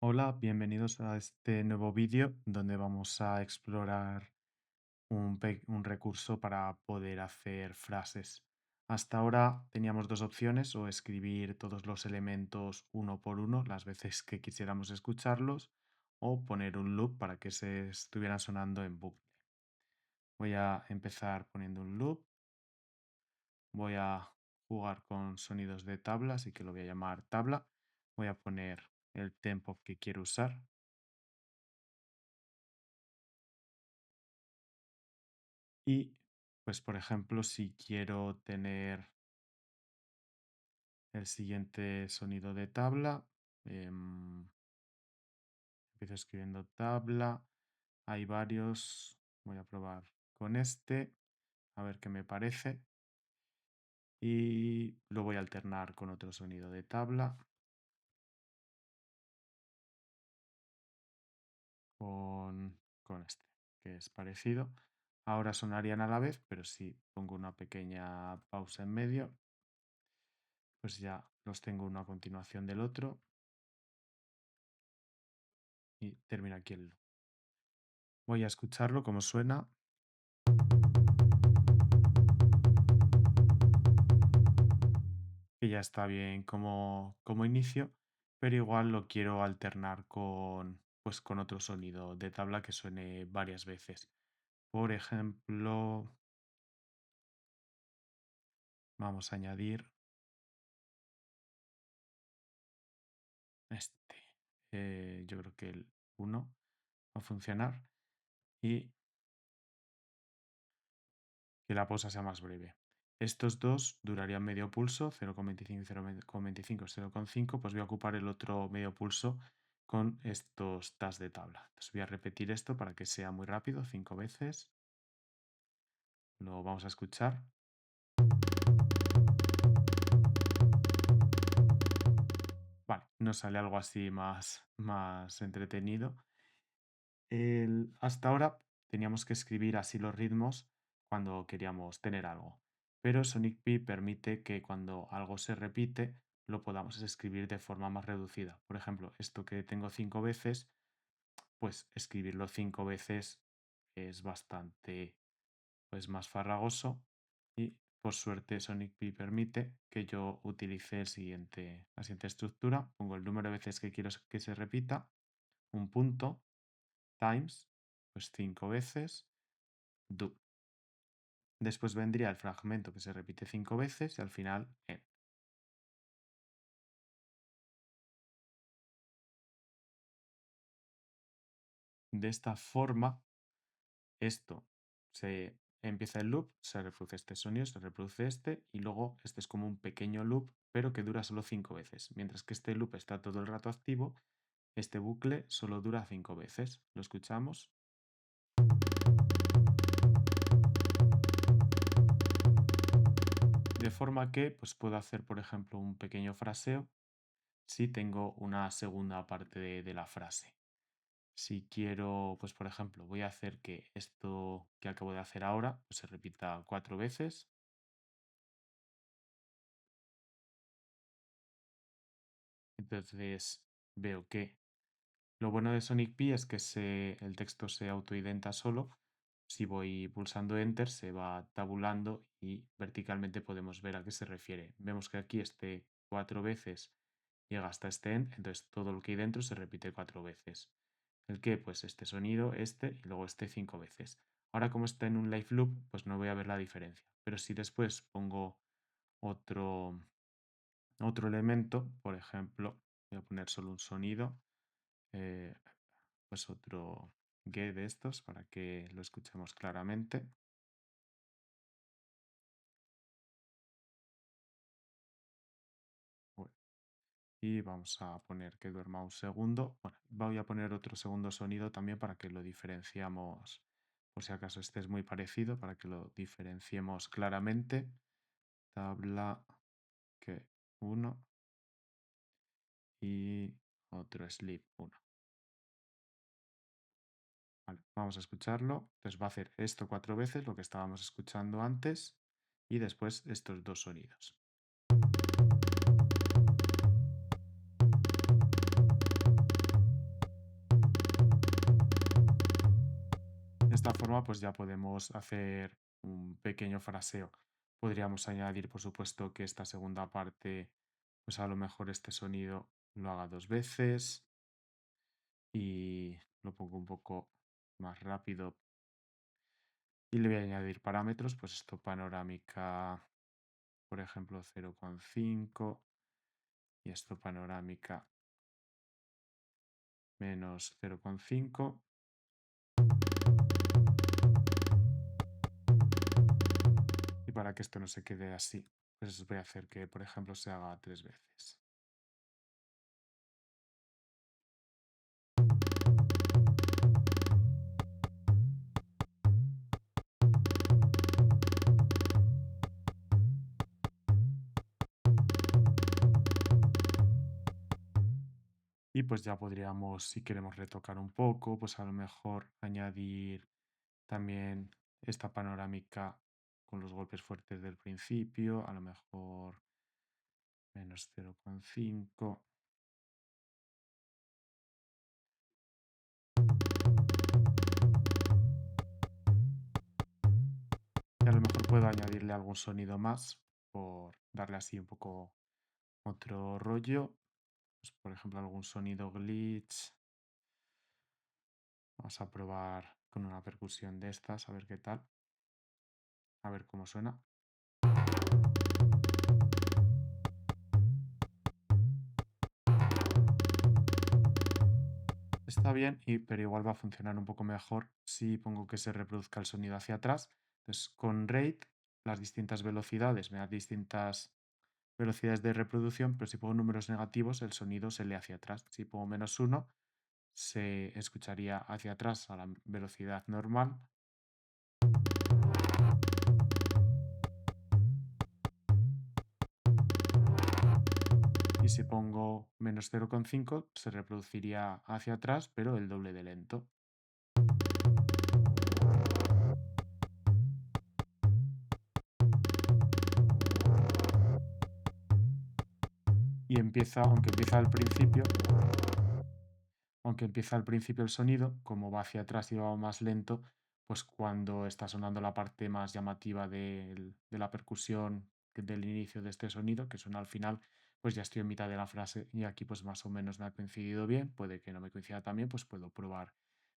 Hola, bienvenidos a este nuevo vídeo donde vamos a explorar un recurso para poder hacer frases. Hasta ahora teníamos dos opciones, o escribir todos los elementos uno por uno las veces que quisiéramos escucharlos, o poner un loop para que se estuvieran sonando en bucle. Voy a empezar poniendo un loop, voy a jugar con sonidos de tabla, así que lo voy a llamar tabla. Voy a poner el tempo que quiero usar. Y, pues, por ejemplo, si quiero tener el siguiente sonido de tabla, empiezo escribiendo tabla. Hay varios. Voy a probar con este, a ver qué me parece. Y lo voy a alternar con otro sonido de tabla, con este, que es parecido. Ahora sonarían a la vez, pero si pongo una pequeña pausa en medio, pues ya los tengo uno a continuación del otro y termina aquí el loop. Voy a escucharlo como suena, que ya está bien como inicio, pero igual lo quiero alternar con otro sonido de tabla que suene varias veces. Por ejemplo, vamos a añadir este. Yo creo que el uno va a funcionar y que la pausa sea más breve. Estos dos durarían medio pulso, 0,25 y 0,25, 0,5, pues voy a ocupar el otro medio pulso con estos tas de tabla. Entonces voy a repetir esto para que sea muy rápido, 5 veces. Lo vamos a escuchar. Vale, nos sale algo así más entretenido. Hasta ahora teníamos que escribir así los ritmos cuando queríamos tener algo, pero Sonic Pi permite que cuando algo se repite lo podamos escribir de forma más reducida. Por ejemplo, esto que tengo 5 veces, pues escribirlo 5 veces es bastante, pues, más farragoso, y por suerte Sonic Pi permite que yo utilice la siguiente estructura. Pongo el número de veces que quiero que se repita, un punto, times, pues 5 veces, do. Después vendría el fragmento que se repite 5 veces y al final end. De esta forma, esto se empieza el loop, se reproduce este sonido, se reproduce este, y luego este es como un pequeño loop, pero que dura solo 5 veces. Mientras que este loop está todo el rato activo, este bucle solo dura 5 veces. ¿Lo escuchamos? De forma que, pues, puedo hacer, por ejemplo, un pequeño fraseo si tengo una segunda parte de la frase. Si quiero, pues, por ejemplo, voy a hacer que esto que acabo de hacer ahora, pues, se repita 4 veces. Entonces veo que lo bueno de Sonic Pi es que el texto se autoidenta solo. Si voy pulsando Enter, se va tabulando y verticalmente podemos ver a qué se refiere. Vemos que aquí este 4 veces llega hasta este end, entonces todo lo que hay dentro se repite 4 veces. El que, pues este sonido, este y luego este 5 veces. Ahora, como está en un live loop, pues no voy a ver la diferencia. Pero si después pongo otro, otro elemento, por ejemplo, voy a poner solo un sonido, eh, pues otro get de estos para que lo escuchemos claramente. Bueno, y vamos a poner que duerma un segundo. Bueno, voy a poner otro segundo sonido también para que lo diferenciamos, por si acaso este es muy parecido, para que lo diferenciemos claramente. Tabla que uno y otro sleep 1. Vale, vamos a escucharlo. Entonces va a hacer esto 4 veces, lo que estábamos escuchando antes, y después estos dos sonidos. esta forma pues ya podemos hacer un pequeño fraseo. Podríamos añadir, por supuesto, que esta segunda parte, pues a lo mejor este sonido lo haga 2 veces y lo pongo un poco más rápido y le voy a añadir parámetros, pues esto panorámica, por ejemplo, 0,5 y esto panorámica menos 0,5. Y para que esto no se quede así, pues voy a hacer que, por ejemplo, se haga 3 veces. Y pues ya podríamos, si queremos retocar un poco, pues a lo mejor añadir también esta panorámica con los golpes fuertes del principio, a lo mejor menos 0,5. Y a lo mejor puedo añadirle algún sonido más por darle así un poco otro rollo. Pues, por ejemplo, algún sonido glitch. Vamos a probar con una percusión de estas, a ver qué tal. A ver cómo suena. Está bien, pero igual va a funcionar un poco mejor si pongo que se reproduzca el sonido hacia atrás. Entonces, con rate, las distintas velocidades me dan distintas velocidades de reproducción, pero si pongo números negativos, el sonido se lee hacia atrás. Si pongo -1, se escucharía hacia atrás a la velocidad normal. Y si pongo -0,5, se reproduciría hacia atrás, pero el doble de lento. Y empieza, aunque empieza al principio el sonido, como va hacia atrás y va más lento, pues cuando está sonando la parte más llamativa de la percusión del inicio de este sonido, que suena al final, pues ya estoy en mitad de la frase y aquí pues más o menos me ha coincidido bien, puede que no me coincida también, pues puedo probar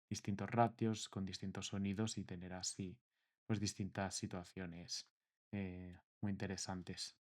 distintos ratios con distintos sonidos y tener así pues distintas situaciones muy interesantes.